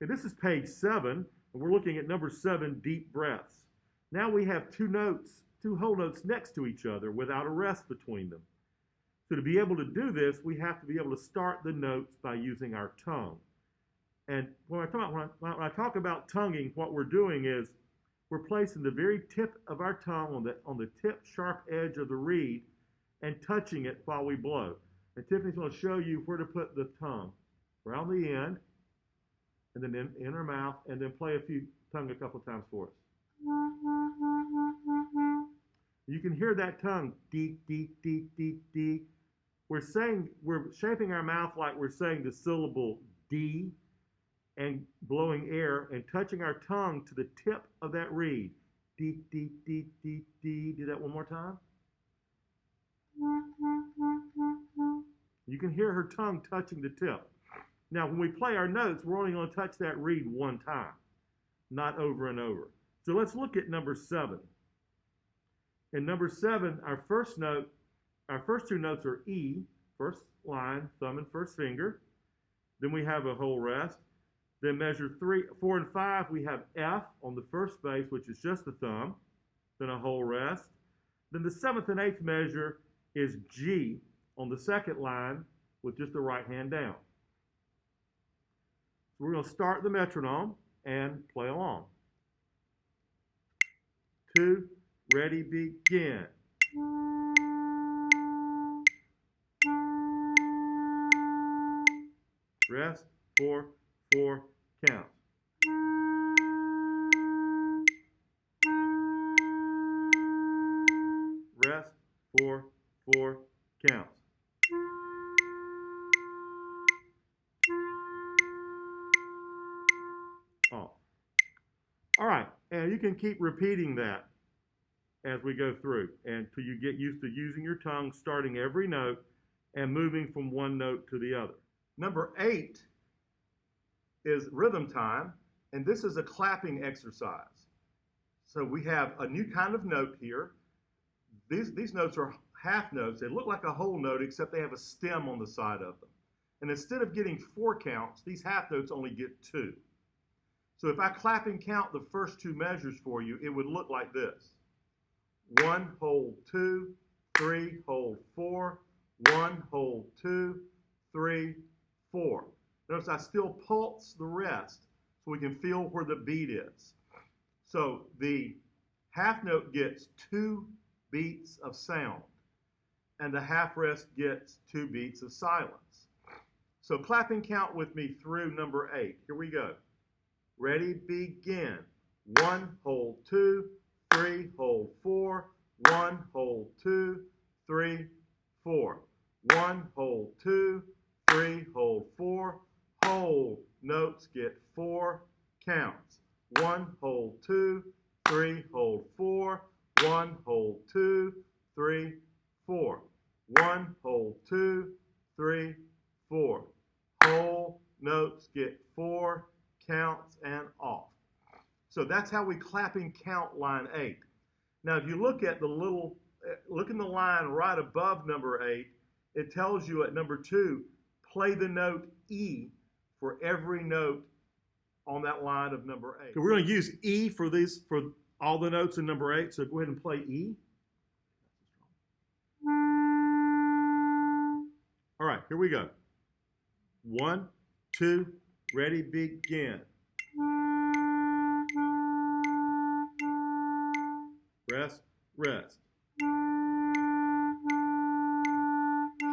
Okay, this is page 7, and we're looking at number 7, deep breaths. Now we have two notes, two whole notes next to each other without a rest between them. So to be able to do this, we have to be able to start the notes by using our tongue. And when I talk about tonguing, what we're doing is we're placing the very tip of our tongue on the tip sharp edge of the reed and touching it while we blow. And Tiffany's going to show you where to put the tongue around the end, and then in her mouth, and then play tongue a couple times for us. You can hear that tongue, dee, dee, dee, dee, dee. We're shaping our mouth like we're saying the syllable D and blowing air and touching our tongue to the tip of that reed. Dee, dee, dee, dee, dee. Do that one more time. You can hear her tongue touching the tip. Now, when we play our notes, we're only going to touch that reed one time, not over and over. So let's look at number 7. In number 7, our first two notes are E, first line, thumb and first finger. Then we have a whole rest. Then measure 3, 4, and 5, we have F on the first bass, which is just the thumb, then a whole rest. Then the 7th and 8th measure is G on the second line with just the right hand down. So we're going to start the metronome and play along. 2, ready, begin. Rest, 4, 4, count. Rest, 4, 4, count. Oh. All right, and you can keep repeating that as we go through until you get used to using your tongue, starting every note and moving from one note to the other. Number 8 is rhythm time, and this is a clapping exercise. So we have a new kind of note here. These notes are half notes. They look like a whole note, except they have a stem on the side of them. And instead of getting 4 counts, these half notes only get 2. So if I clap and count the first 2 measures for you, it would look like this. 1, hold 2, 3, hold 4, 1, hold 2, 3, 4. Notice I still pulse the rest so we can feel where the beat is. So the half note gets 2 beats of sound, and the half rest gets 2 beats of silence. So clap and count with me through number 8. Here we go. Ready, begin. 1, hold 2, 3, hold 4, 1, hold 2, 3, 4. 1, hold 2, 3, hold 4, hold. Notes get 4 counts. 1, hold 2, 3, hold 4, 1, hold 2, 3, 4. 1, hold 2, 3, 4. Whole notes get 4 counts and off. So that's how we clap and count line 8. Now, if you look at look in the line right above number 8, it tells you at number 2, play the note E for every note on that line of number 8. So we're going to use E for all the notes in number 8. So go ahead and play E. All right, here we go. 1, 2, ready, begin. Rest, rest.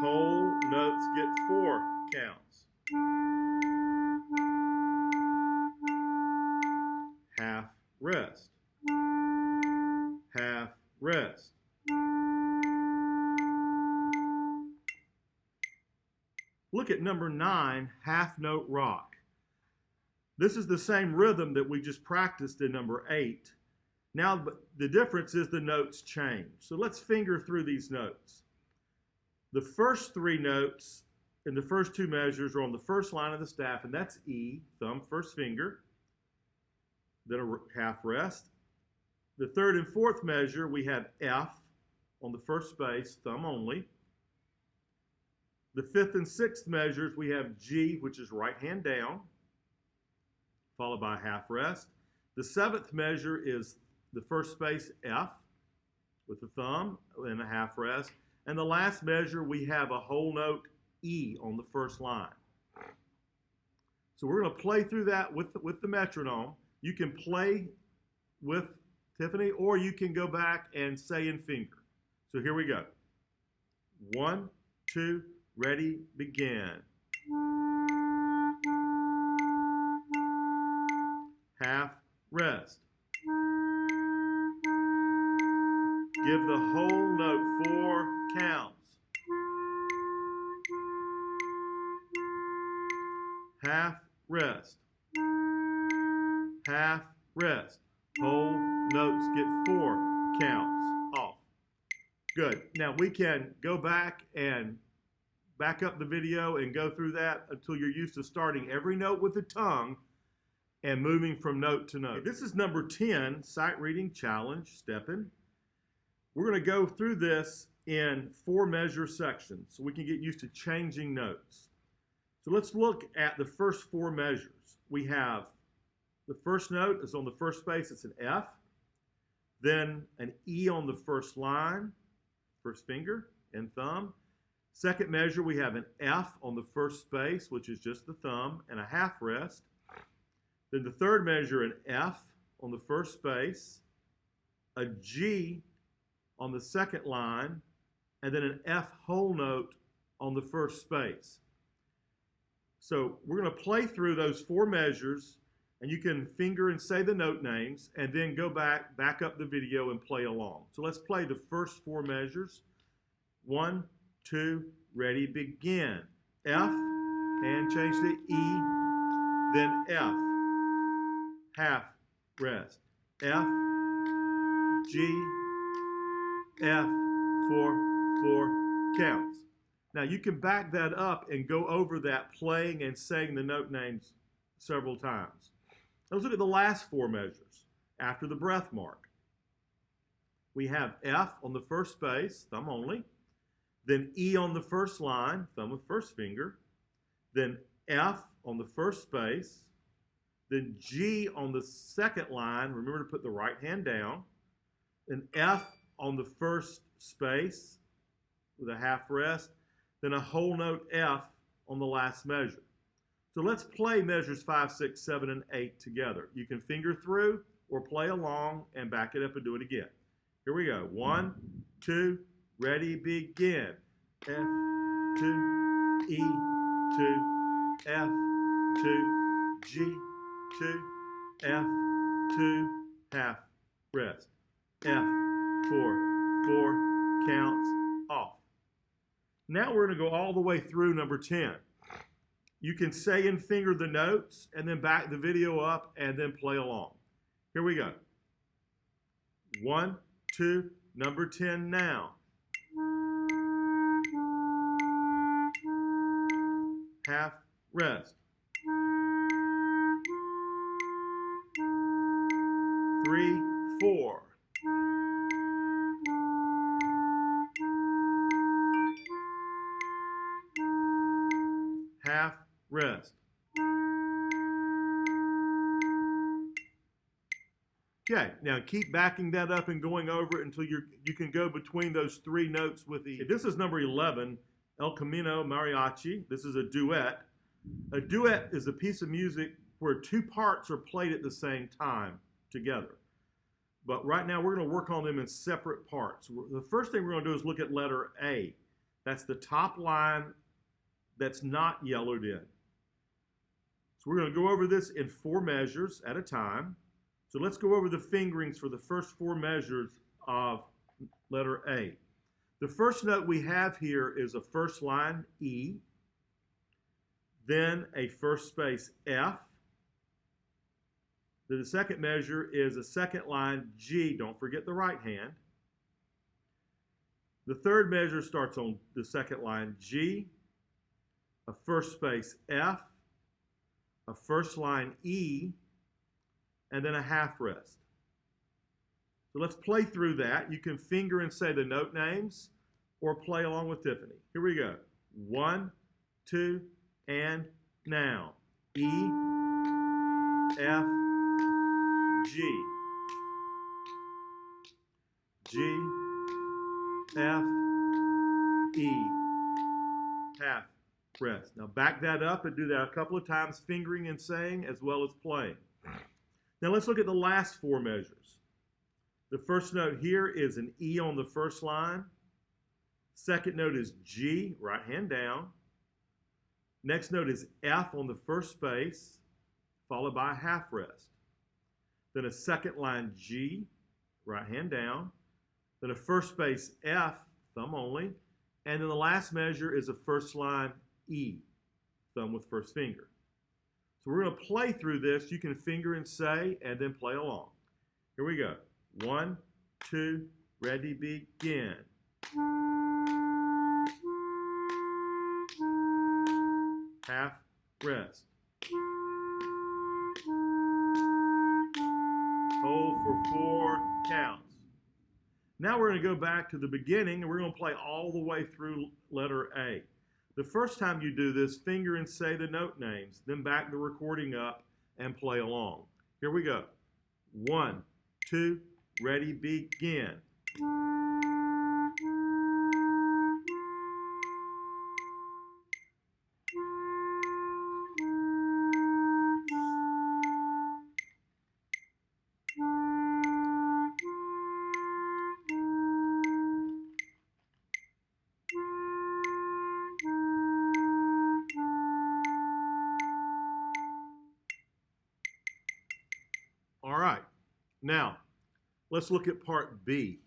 Whole notes get 4 counts. Half rest. Half rest. Look at number 9, half note rock. This is the same rhythm that we just practiced in number 8. Now the difference is the notes change. So let's finger through these notes. The first 3 notes in the first 2 measures are on the first line of the staff, and that's E, thumb, first finger, then a half rest. The 3rd and 4th measure, we have F on the first space, thumb only. The 5th and 6th measures, we have G, which is right hand down. followed by a half rest. The seventh measure is the first space F with the thumb and a half rest. And the last measure, we have a whole note E on the first line. So we're going to play through that with the metronome. You can play with Tiffany, or you can go back and say in finger. So here we go. 1, 2, ready, begin. Half rest. Give the whole note 4 counts. Half rest. Half rest. Whole notes get 4 counts off. Good. Now we can go back and back up the video and go through that until you're used to starting every note with the tongue and moving from note to note. This is number 10, Sight Reading Challenge, Steppin'. We're going to go through this in 4 measure sections so we can get used to changing notes. So let's look at the first 4 measures. We have the first note is on the first space, it's an F, then an E on the first line, first finger and thumb. Second measure, we have an F on the first space, which is just the thumb, and a half rest. Then the third measure, an F on the first space, a G on the second line, and then an F whole note on the first space. So we're going to play through those 4 measures, and you can finger and say the note names, and then go back up the video and play along. So let's play the first 4 measures. 1, 2, ready, begin. F, and change to E, then F, half rest. F, G, F, 4 counts. Now you can back that up and go over that playing and saying the note names several times. Let's look at the last 4 measures after the breath mark. We have F on the first space, thumb only, then E on the first line, thumb with first finger, then F on the first space, then G on the second line, remember to put the right hand down, then F on the first space with a half rest, then a whole note F on the last measure. So let's play measures 5, 6, 7, and 8 together. You can finger through or play along and back it up and do it again. Here we go. 1, 2, ready, begin. F, 2, E, 2, F, 2, G, 2, F, 2, half rest. F, 4 counts off. Now we're going to go all the way through number 10. You can say and finger the notes and then back the video up and then play along. Here we go. 1, 2, number 10 now. Half rest. 3, 4. Half rest. Okay, now keep backing that up and going over it until you can go between those 3 notes with the. This is number 11, El Camino Mariachi. This is a duet. A duet is a piece of music where 2 parts are played at the same time together. But right now we're going to work on them in separate parts. The first thing we're going to do is look at letter A. That's the top line that's not yellowed in. So we're going to go over this in 4 measures at a time. So let's go over the fingerings for the first 4 measures of letter A. The first note we have here is a first line E, then a first space F. Then the second measure is a second line G, don't forget the right hand. The third measure starts on the second line G, a first space F, a first line E, and then a half rest. So let's play through that. You can finger and say the note names or play along with Tiffany. Here we go. 1, 2, and now. E, F, G, G, F, E, half rest. Now back that up and do that a couple of times, fingering and saying as well as playing. Now let's look at the last four measures. The first note here is an E on the first line. Second note is G, right hand down. Next note is F on the first space, followed by a half rest. Then a second line G, right hand down. Then a first space F, thumb only. And then the last measure is a first line E, thumb with first finger. So we're going to play through this. You can finger and say, and then play along. Here we go. 1, 2, ready, begin. Half rest. Hold for 4 counts. Now we're going to go back to the beginning and we're going to play all the way through letter A. The first time you do this, finger and say the note names, then back the recording up and play along. Here we go. 1, 2, ready, begin. All right, now let's look at part B.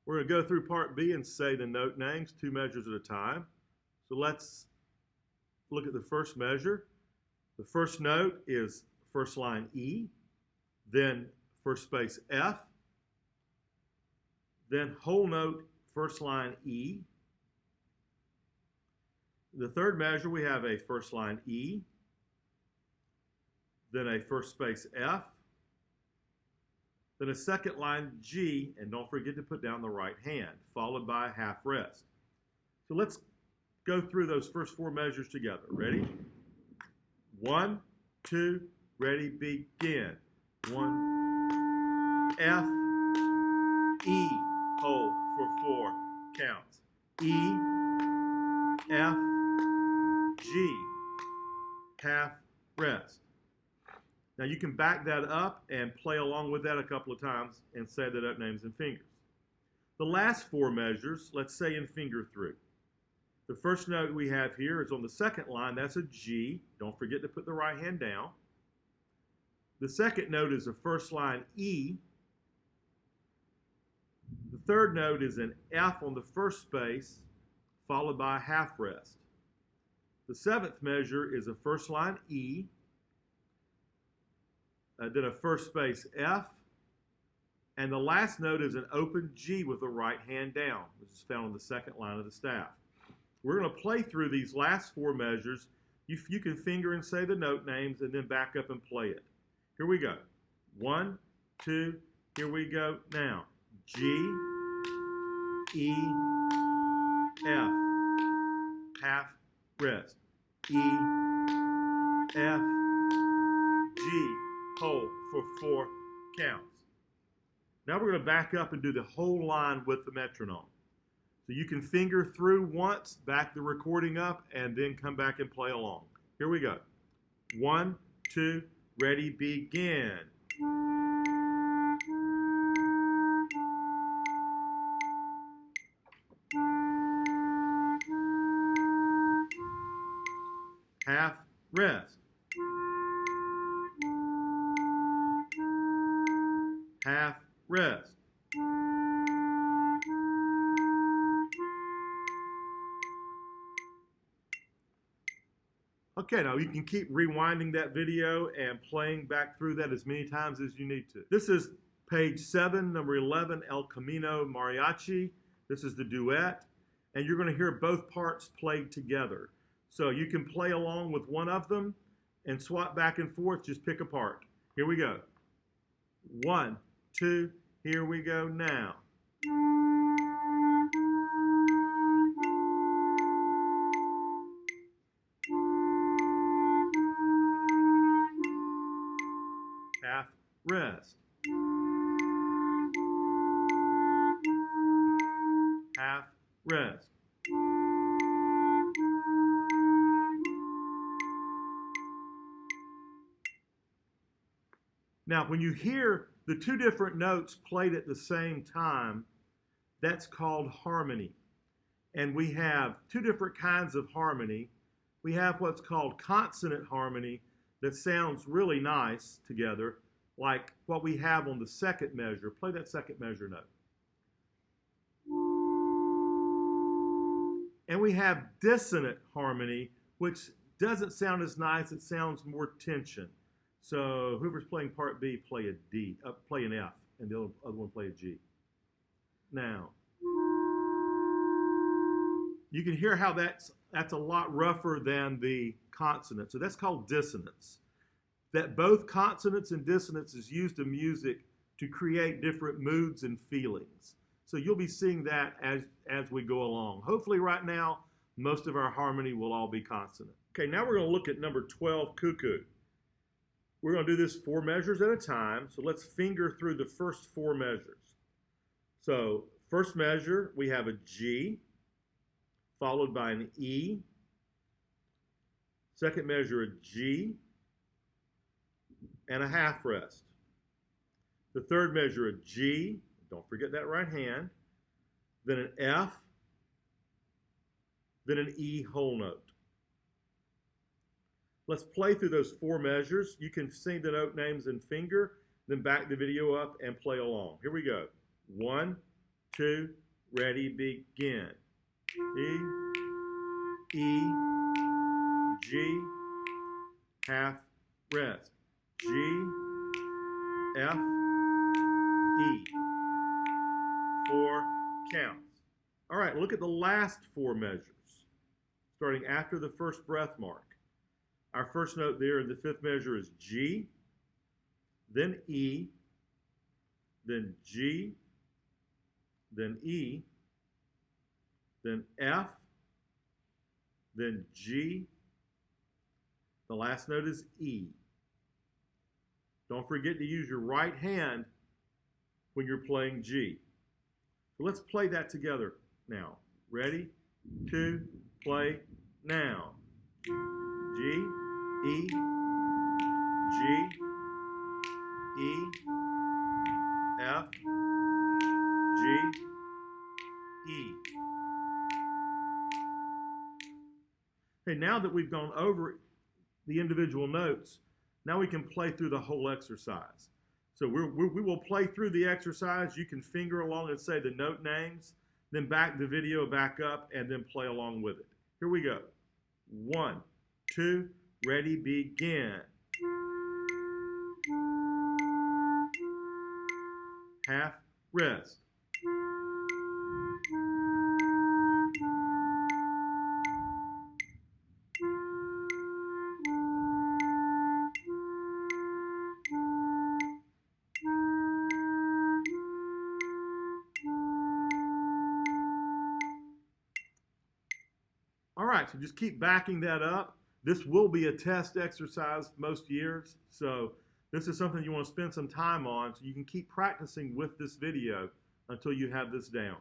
We're going to go through part B and say the note names 2 measures at a time. So let's look at the first measure. The first note is first line E, then first space F, then whole note first line E. The third measure we have a first line E, then a first space F, then a second line G, and don't forget to put down the right hand, followed by a half rest. So let's go through those first 4 measures together. Ready? 1, 2, ready, begin. 1, F, E, hold for 4 counts. E, F, G, half rest. Now you can back that up and play along with that a couple of times and say the note names and fingers. The last 4 measures, let's say in finger through. The first note we have here is on the second line, that's a G. Don't forget to put the right hand down. The second note is a first line E. The third note is an F on the first space, followed by a half rest. The 7th measure is a first line E, then a first space F, and the last note is an open G with the right hand down, which is found on the second line of the staff. We're going to play through these last 4 measures. You can finger and say the note names and then back up and play it. Here we go. 1, 2, here we go now. G, E, F, half rest. E, F, G, hold for 4 counts. Now we're going to back up and do the whole line with the metronome. So you can finger through once, back the recording up, and then come back and play along. Here we go. 1, 2, ready, begin. Half rest. Half rest. Okay, now you can keep rewinding that video and playing back through that as many times as you need to. This is page 7, number 11, El Camino Mariachi. This is the duet, and you're going to hear both parts played together. So you can play along with one of them and swap back and forth, just pick a part. Here we go. 1, 2, here we go now. rest. Half, rest. Now, when you hear the two different notes played at the same time, that's called harmony. And we have two different kinds of harmony. We have what's called consonant harmony that sounds really nice together, like what we have on the second measure. Play that second measure note. And we have dissonant harmony, which doesn't sound as nice. It sounds more tension. So whoever's playing part B, play a D, play an F, and the other one play a G. Now, you can hear how that's a lot rougher than the consonant. So that's called dissonance. That both consonants and dissonance is used in music to create different moods and feelings. So you'll be seeing that as we go along. Hopefully right now, most of our harmony will all be consonant. Okay, now we're going to look at number 12, cuckoo. We're going to do this 4 measures at a time. So let's finger through the first 4 measures. So first measure, we have a G, followed by an E. Second measure, a G, and a half rest. The third measure, a G, don't forget that right hand, then an F, then an E whole note. Let's play through those 4 measures. You can sing the note names and finger, then back the video up and play along. Here we go. 1, 2, ready, begin. E, E, G, half, rest. G, F, E. 4 counts. All right, look at the last 4 measures, starting after the first breath mark. Our first note there in the 5th measure is G, then E, then G, then E, then F, then G. The last note is E. Don't forget to use your right hand when you're playing G. So let's play that together now. Ready? 2, play now. G, E, G, E, F, G, E. Okay, now that we've gone over the individual notes, now we can play through the whole exercise. So we will play through the exercise. You can finger along and say the note names, then back the video back up, and then play along with it. Here we go. 1, 2, ready, begin. Half, rest. All right, so just keep backing that up. This will be a test exercise most years, so this is something you want to spend some time on so you can keep practicing with this video until you have this down.